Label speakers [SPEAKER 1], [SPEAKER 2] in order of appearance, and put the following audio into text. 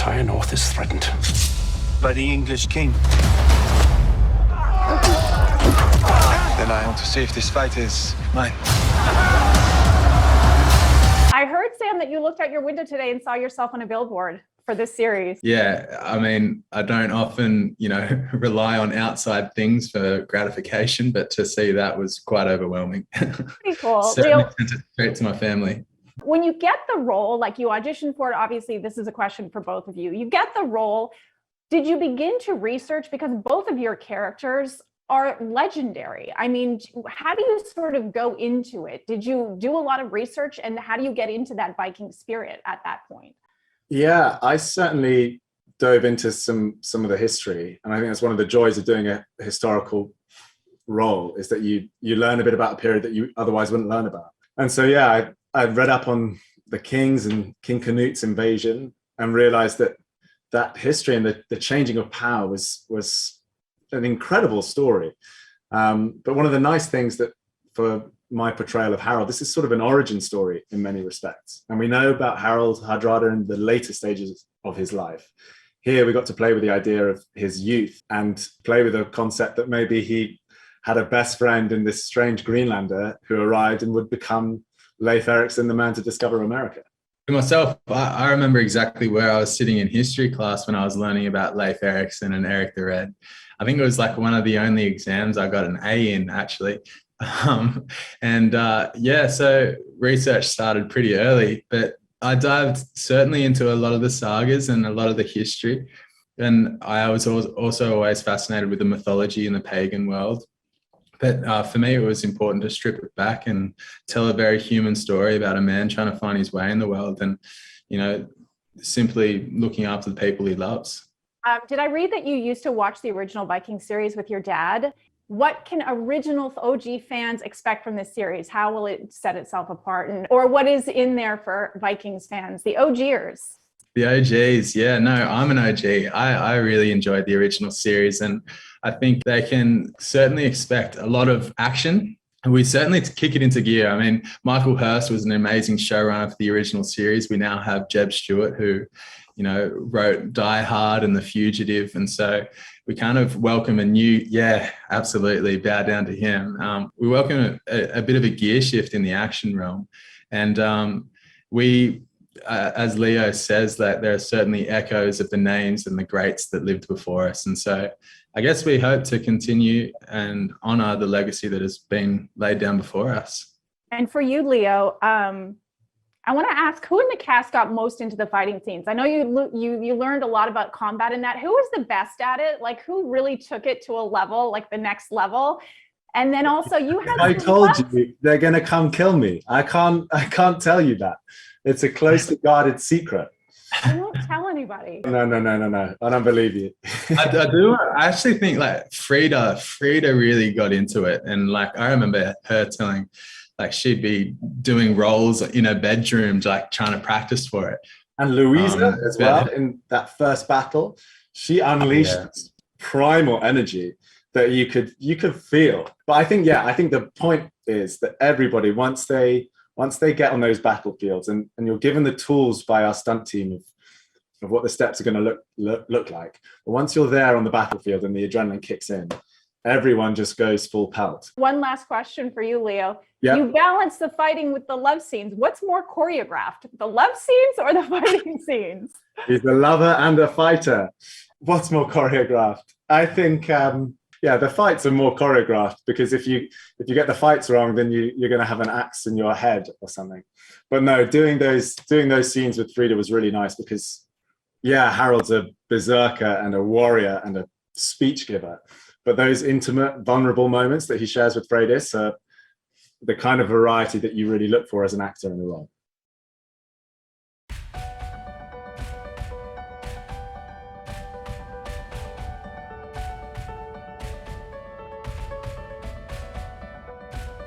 [SPEAKER 1] entire north is threatened.
[SPEAKER 2] By the English king. Then I want to see if this fight is mine.
[SPEAKER 3] I heard, Sam, that you looked out your window today and saw yourself on a billboard for this series.
[SPEAKER 4] Yeah, I mean, I don't often, rely on outside things for gratification, but to see that was quite overwhelming.
[SPEAKER 3] Pretty cool.
[SPEAKER 4] Certainly
[SPEAKER 3] Leo,
[SPEAKER 4] sent it straight to my family.
[SPEAKER 3] when you get the role, like you auditioned for it, obviously this is a question for both of you. You get the role. Did you begin to research, because both of your characters are legendary? I mean, how do you sort of go into it? Did you do a lot of research, and how do you get into that Viking spirit at that point?
[SPEAKER 5] Yeah, I certainly dove into some of the history, and I think that's one of the joys of doing a historical role, is that you learn a bit about a period that you otherwise wouldn't learn about. And so yeah, I read up on the kings and King Canute's invasion, and realized that history and the changing of power was an incredible story. But one of the nice things that for my portrayal of Harold, this is sort of an origin story in many respects. And we know about Harold Hardrada in the later stages of his life. Here we got to play with the idea of his youth and play with a concept that maybe he had a best friend in this strange Greenlander who arrived and would become Leif Erikson, the man to discover America.
[SPEAKER 4] For myself, I remember exactly where I was sitting in history class when I was learning about Leif Erikson and Erik the Red. I think it was like one of the only exams I got an A in, actually. So research started pretty early, but I dived certainly into a lot of the sagas and a lot of the history. And I was also always fascinated with the mythology in the pagan world. But for me, it was important to strip it back and tell a very human story about a man trying to find his way in the world and, simply looking after the people he loves.
[SPEAKER 3] Did I read that you used to watch the original Viking series with your dad? What can original OG fans expect from this series? How will it set itself apart? Or what is in there for Vikings fans, the OGers?
[SPEAKER 4] The OGs, yeah, no, I'm an OG. I really enjoyed the original series, and I think they can certainly expect a lot of action. And we certainly kick it into gear. I mean, Michael Hurst was an amazing showrunner for the original series. We now have Jeb Stewart, who, wrote Die Hard and The Fugitive. And so we kind of welcome a new, absolutely, bow down to him. We welcome a bit of a gear shift in the action realm. And as Leo says, that there are certainly echoes of the names and the greats that lived before us. And so I guess we hope to continue and honor the legacy that has been laid down before us.
[SPEAKER 3] And for you, Leo, I want to ask, who in the cast got most into the fighting scenes? I know you learned a lot about combat in that. Who was the best at it? Like, who really took it to a level, like the next level? And then also you had—
[SPEAKER 5] I told you they're going to come kill me. I can't tell you that. It's a closely guarded secret.
[SPEAKER 3] I won't tell anybody.
[SPEAKER 5] No. I don't believe you.
[SPEAKER 4] I actually think like Frida really got into it. And like, I remember her telling, like, she'd be doing roles in her bedroom, like trying to practice for it.
[SPEAKER 5] And Louisa as well, in that first battle, she unleashed primal energy that you could feel. But I think the point is that everybody, once they get on those battlefields, and you're given the tools by our stunt team of what the steps are going to look like. But once you're there on the battlefield and the adrenaline kicks in, everyone just goes full pelt.
[SPEAKER 3] One last question for you, Leo.
[SPEAKER 5] Yep.
[SPEAKER 3] You balance the fighting with the love scenes. What's more choreographed, the love scenes or the fighting scenes?
[SPEAKER 5] He's a lover and a fighter. What's more choreographed? I think, the fights are more choreographed, because if you get the fights wrong, then you're going to have an axe in your head or something. But no, doing those scenes with Frida was really nice, because Harold's a berserker and a warrior and a speech giver. But those intimate, vulnerable moments that he shares with Freydis are the kind of variety that you really look for as an actor in the role.